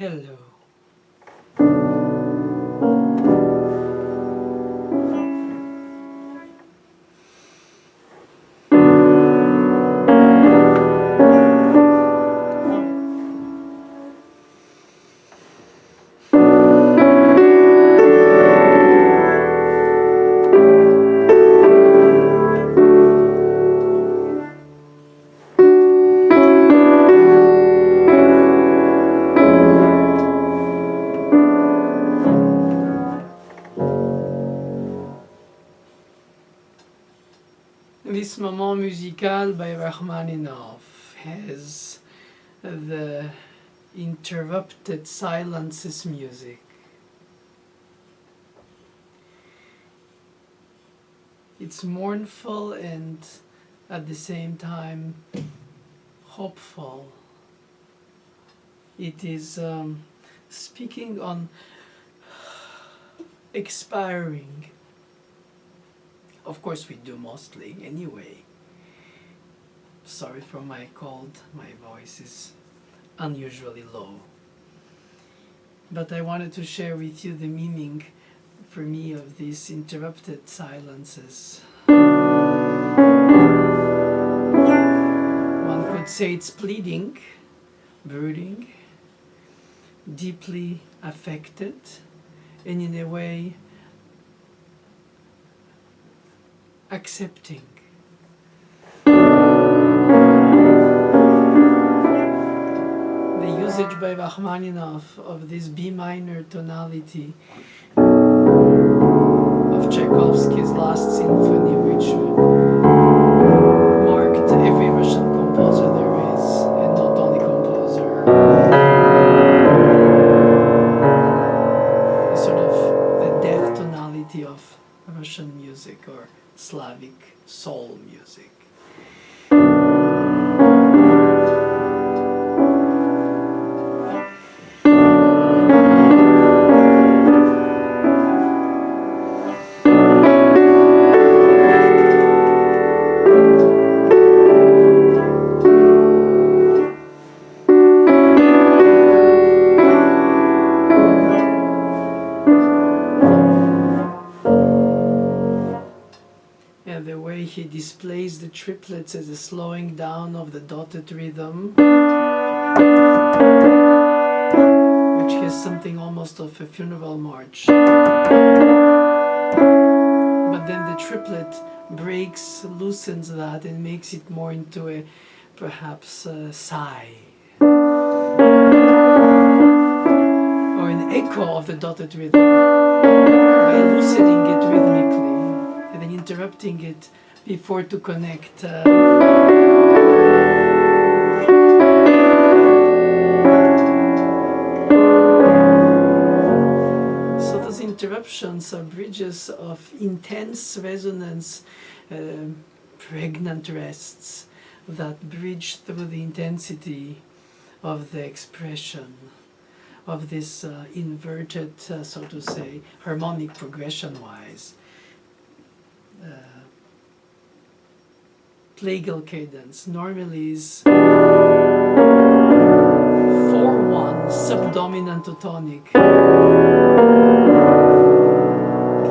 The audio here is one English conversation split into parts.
Hello. This moment musical by Rachmaninoff has the interrupted silences music. It's mournful and at the same time hopeful. It is speaking on expiring. Of course we do mostly anyway. Sorry for my cold, my voice is unusually low. But I wanted to share with you the meaning for me of these interrupted silences. One could say it's pleading, brooding, deeply affected, and in a way accepting. The usage by Rachmaninoff of this B minor tonality of Tchaikovsky's Last Symphony, which marked every Russian composer there is, and not only composer, sort of the death tonality of Russian music or Slavic soul music. And the way he displays the triplets as a slowing down of the dotted rhythm, which has something almost of a funeral march. But then the triplet breaks, loosens that and makes it more into a perhaps a sigh, or an echo of the dotted rhythm, by loosening it rhythmically and then interrupting it before to connect. So those interruptions are bridges of intense resonance, pregnant rests that bridge through the intensity of the expression of this inverted, so to say, harmonic progression-wise. Plagal cadence normally is 4-1 subdominant to tonic.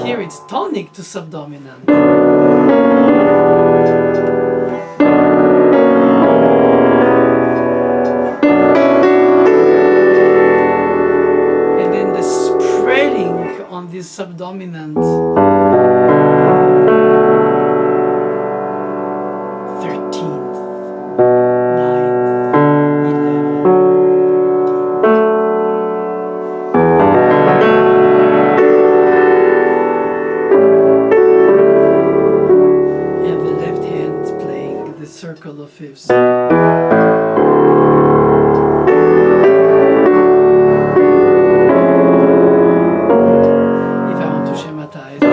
Here it's tonic to subdominant. And then the spreading on this subdominant. 13th, 9th, 11th. And the left hand playing the circle of fifths. If I want to schematize.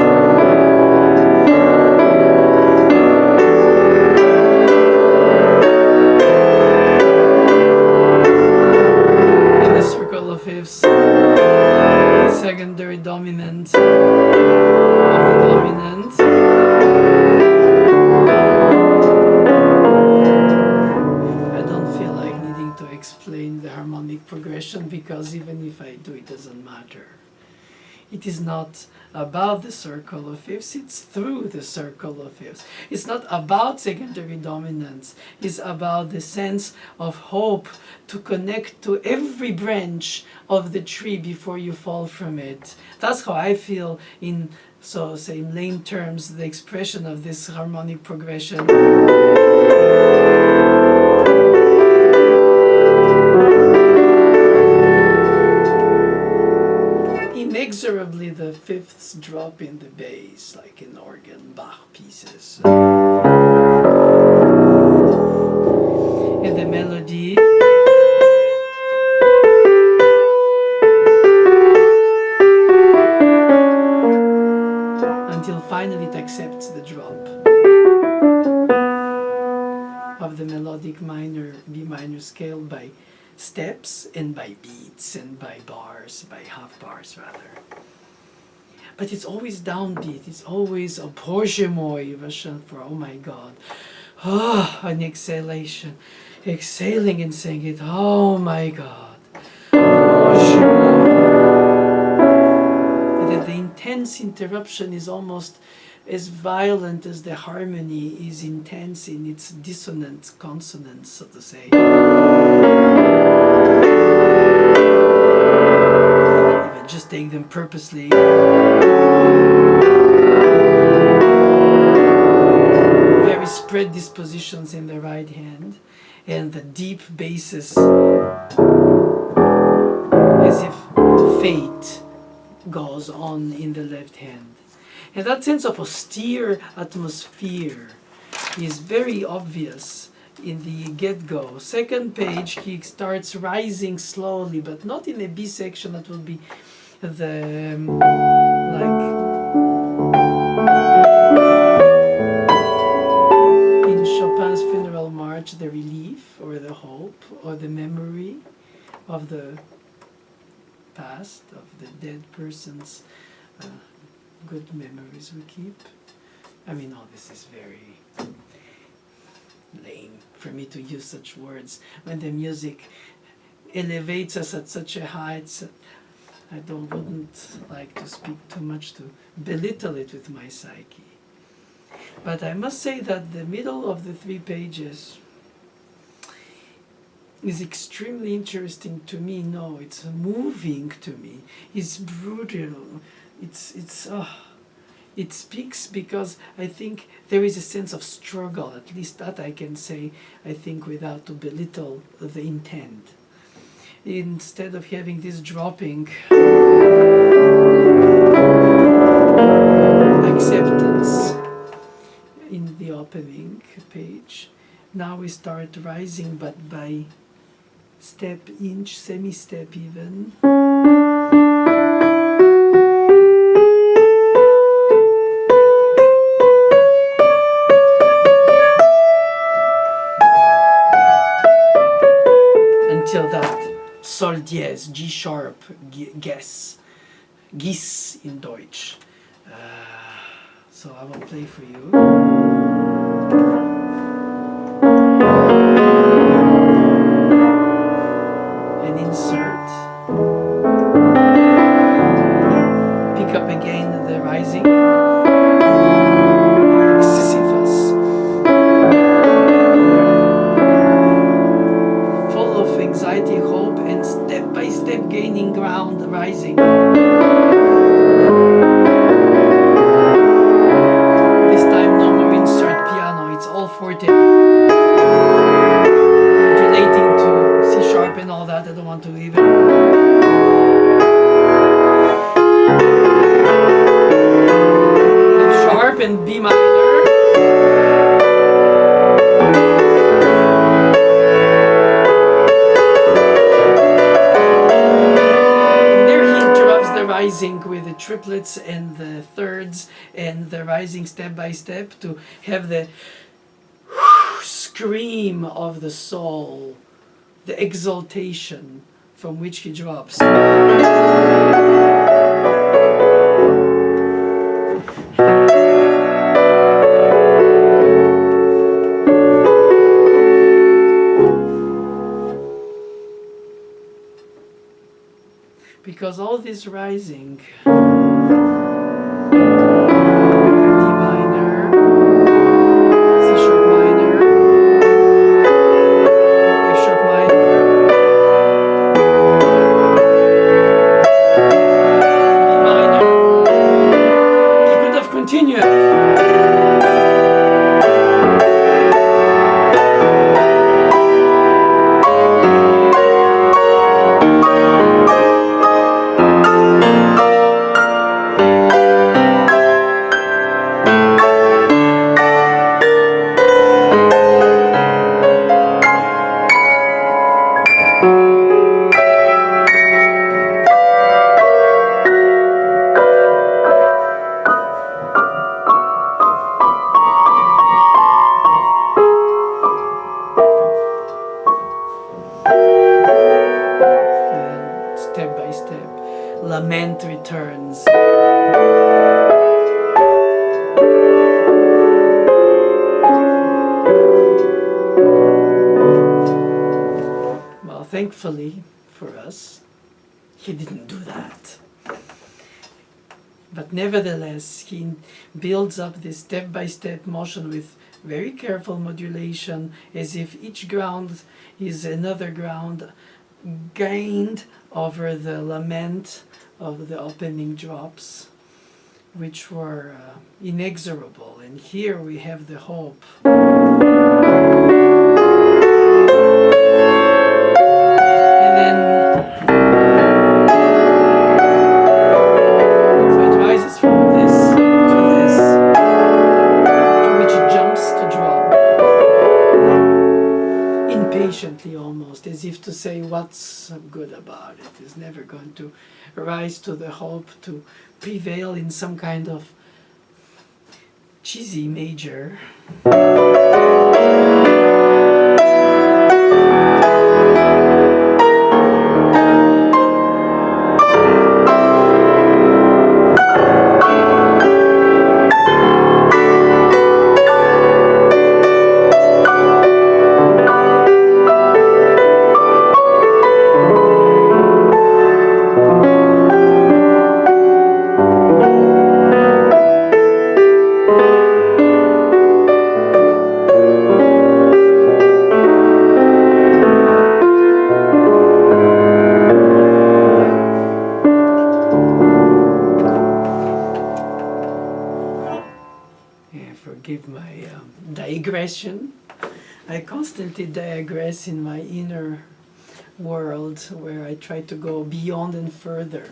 Fifths, the secondary dominant of the dominant, I don't feel like needing to explain the harmonic harmonic progression, because even if I do, it doesn't matter. It is not about the circle of fifths, it's through the circle of fifths. It's not about secondary dominance, it's about the sense of hope to connect to every branch of the tree before you fall from it. That's how I feel in, so say in lame terms, the expression of this harmonic progression. Inexorably the fifths drop in the bass, like in organ Bach pieces. And the melody until finally it accepts the drop of the melodic minor, B minor scale by steps and by beats and by bars, by half bars rather. But it's always downbeat, it's always a Boże version for oh my God. An exhalation, exhaling and saying it, oh my God. Boże and then the intense interruption is almost as violent as the harmony is intense in its dissonant consonants, so to say. Even just take them purposely. Very spread dispositions in the right hand, and the deep basses as if fate goes on in the left hand. And that sense of austere atmosphere is very obvious in the get-go. Second page, he starts rising slowly, but not in a B section that will be the, like, in Chopin's Funeral March, the relief, or the hope, or the memory of the past, of the dead person's good memories we keep. I mean, all this is very lame for me to use such words when the music elevates us at such a height. I wouldn't like to speak too much to belittle it with my psyche. But I must say that the middle of the 3 pages is extremely interesting to me. No, it's moving to me. It's brutal. It speaks because I think there is a sense of struggle, at least that I can say, I think, without to belittle the intent. Instead of having this dropping acceptance in the opening page, now we start rising, but by step, inch, semi-step even. Until that Sol diez, G sharp, Gis in Deutsch. So I will play for you. And insert. Pick up again the rising. Anxiety, hope, and step by step gaining ground, rising. This time no more insert piano, it's all forte. Relating to C sharp and all that, I don't want to even. F sharp and B minor. Rising with the triplets and the thirds and the rising step by step to have the scream of the soul, the exaltation from which he drops. because all this rising, step by step, lament returns. Well, thankfully for us, he didn't do that. But nevertheless, he builds up this step-by-step motion with very careful modulation, as if each ground is another ground gained over the lament of the opening drops, which were inexorable. And here we have the hope. And then so it rises from this to this, to which it jumps to drop, impatiently almost, as if to say, what's good about it? It's never going to rise to the hope to prevail in some kind of cheesy major. Forgive my digression. I constantly digress in my inner world, where I try to go beyond and further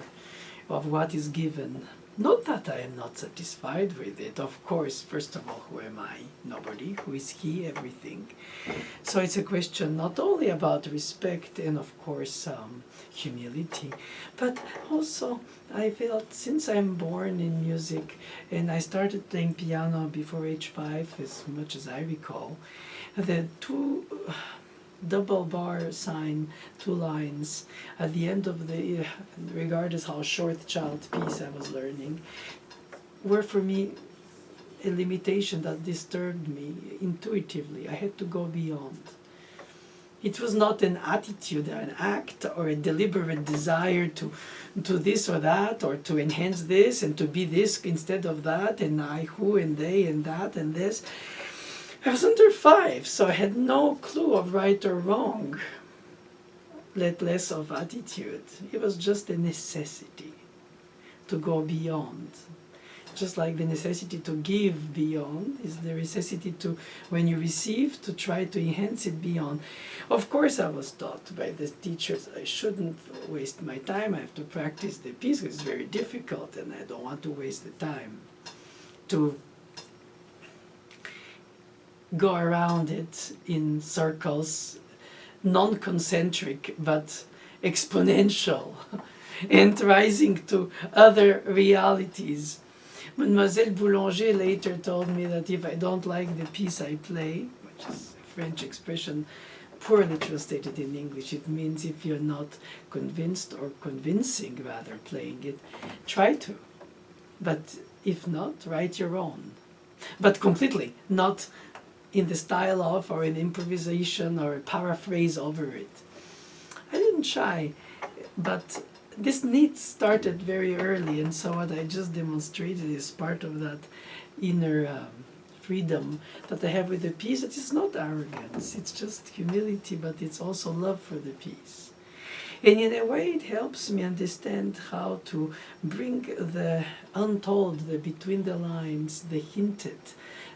of what is given. Not that I am not satisfied with it, of course. First of all, who am I? Nobody. Who is he? Everything. So it's a question not only about respect and, of course, humility, but also I felt, since I'm born in music and I started playing piano before age 5, as much as I recall, the two double bar sign, 2 lines at the end of the, regardless how short child piece I was learning, were for me a limitation that disturbed me intuitively. I had to go beyond. It was not an attitude or an act or a deliberate desire to do this or that, or to enhance this and to be this instead of that, and I, who, and they, and that, and this. I was under 5, so I had no clue of right or wrong, let less of attitude. It was just a necessity to go beyond. Just like the necessity to give beyond is the necessity to, when you receive, to try to enhance it beyond. Of course, I was taught by the teachers I shouldn't waste my time. I have to practice the piece. It's very difficult, and I don't want to waste the time to go around it in circles, non-concentric but exponential, and rising to other realities. Mademoiselle Boulanger later told me that if I don't like the piece I play, which is a French expression poorly translated in English, it means if you're not convinced or convincing, rather, playing it, try to. But if not, write your own. But completely, not in the style of, or an improvisation or a paraphrase over it. I didn't shy, but this need started very early, and so what I just demonstrated is part of that inner freedom that I have with the piece. It is not arrogance, it's just humility, but it's also love for the piece. And in a way it helps me understand how to bring the untold, the between the lines, the hinted,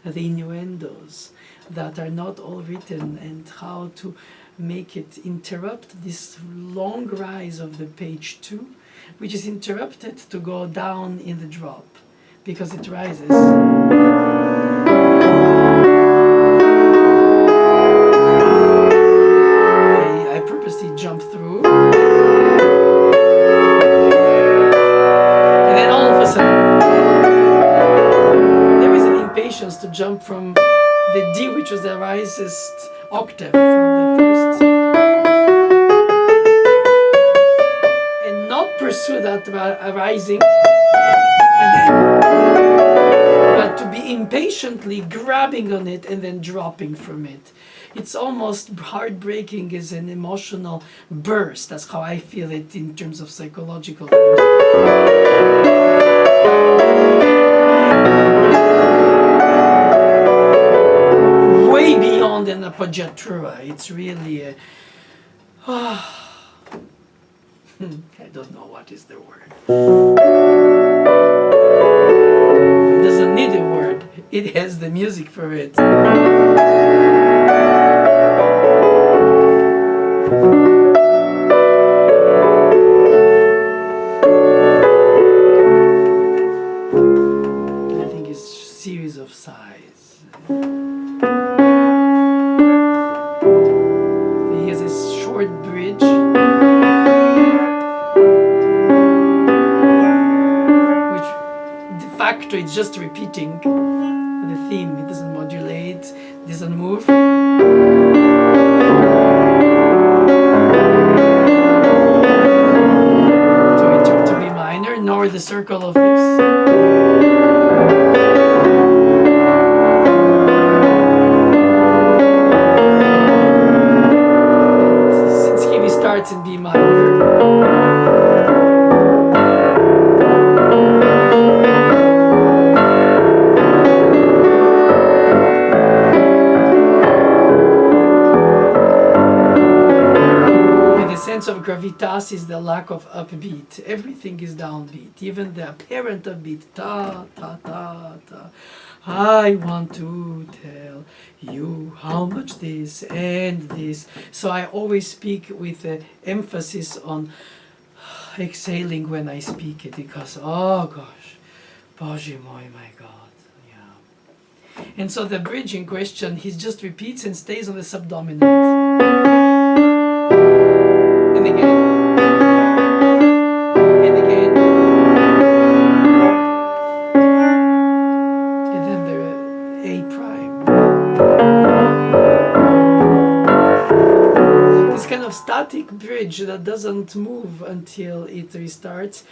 the innuendos that are not all written, and how to make it interrupt this long rise of the page 2, which is interrupted to go down in the drop, because it rises. I purposely jump through, and then all of a sudden there is an impatience to jump from the D, which was the risest octave from the first, and not pursue that rising, and then, but to be impatiently grabbing on it and then dropping from it. It's almost heartbreaking as an emotional burst. That's how I feel it in terms of psychological terms. Way beyond an appoggiatura. It's really a... I don't know what is the word. It doesn't need a word. It has the music for it. I think it's a series of sighs. He has this short bridge, which de facto it's just repeating the theme. It doesn't modulate, doesn't move. To return to B minor, nor the circle of fifths. Starts in B minor. And the sense of gravitas is the lack of upbeat. Everything is downbeat, even the apparent upbeat. Ta, ta, ta, ta. I want to tell you how much this and this. So I always speak with emphasis on exhaling when I speak it, because, oh gosh, Boże mój, my God. Yeah. And so the bridge in question, he just repeats and stays on the subdominant. And again. And again. A prime. This kind of static bridge that doesn't move until it restarts,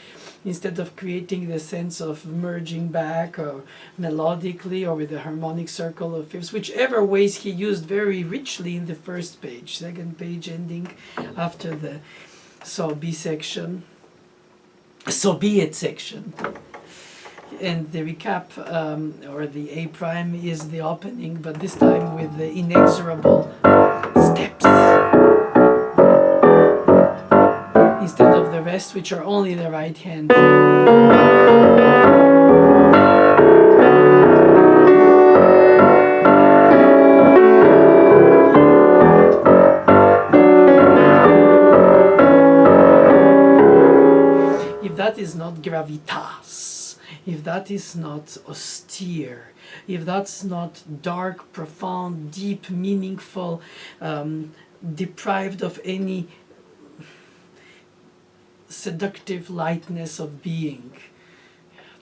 instead of creating the sense of merging back or melodically or with a harmonic circle of fifths, whichever ways he used very richly in the first page, second page ending after the so be section, so be it section. And the recap, or the A prime, is the opening, but this time with the inexorable steps instead of the rest, which are only the right hand. If that is not gravitas, if that is not austere, if that's not dark, profound, deep, meaningful, deprived of any seductive lightness of being,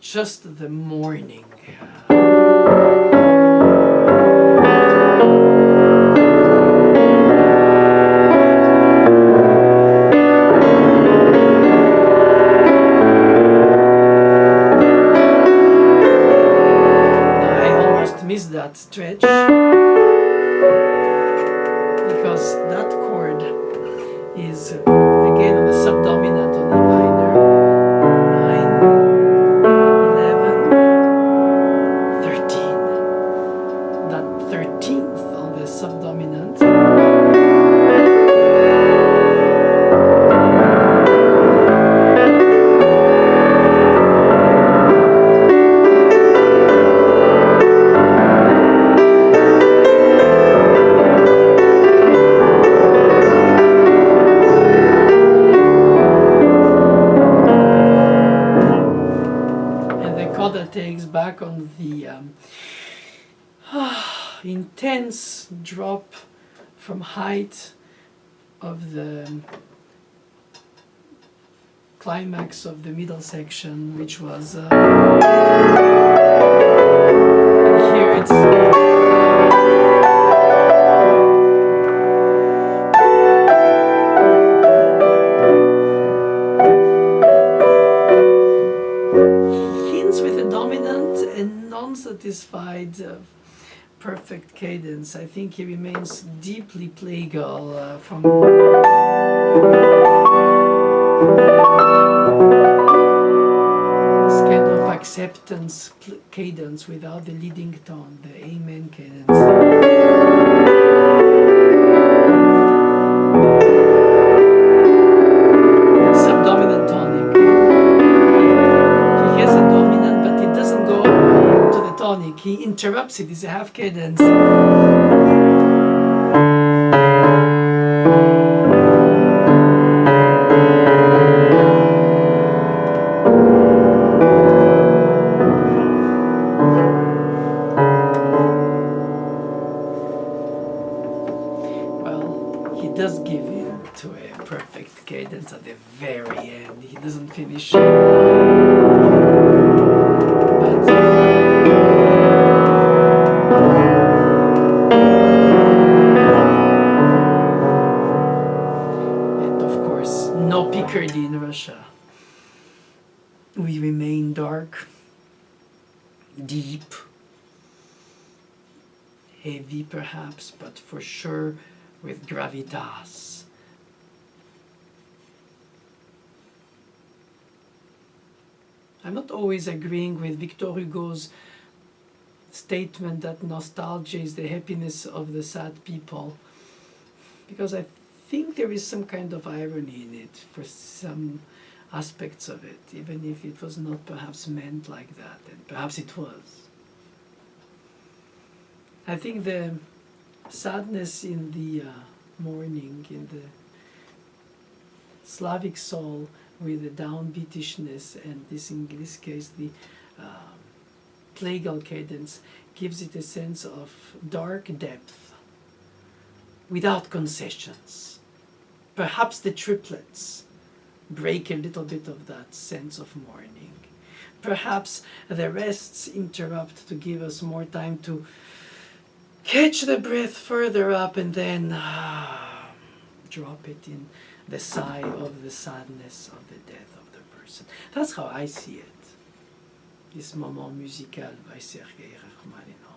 just the morning. That stretch, because that chord is again on the subdominant on E minor. back on the intense drop from height of the climax of the middle section, which was and here it's with a dominant and non-satisfied perfect cadence. I think he remains deeply plagal from this kind of acceptance cadence without the leading tone, the amen cadence. Subdominant tonic. He has a dominant, but it doesn't go to the tonic. He interrupts it. It's a half cadence. Well, he does give in to a perfect cadence at the very end. He doesn't finish. But and of course, no Picardy in Russia. We remain dark, deep, heavy perhaps, but for sure with gravitas. I'm not always agreeing with Victor Hugo's statement that nostalgia is the happiness of the sad people, because I think there is some kind of irony in it for some aspects of it, even if it was not perhaps meant like that, and perhaps it was. I think the sadness in the mourning, in the Slavic soul, with the downbeatishness and this, in this case, the plagal cadence, gives it a sense of dark depth without concessions. Perhaps the triplets break a little bit of that sense of mourning. Perhaps the rests interrupt to give us more time to catch the breath further up and then drop it in the sigh of the sadness of the death of the person. That's how I see it. This moment musical by Sergei Rachmaninoff.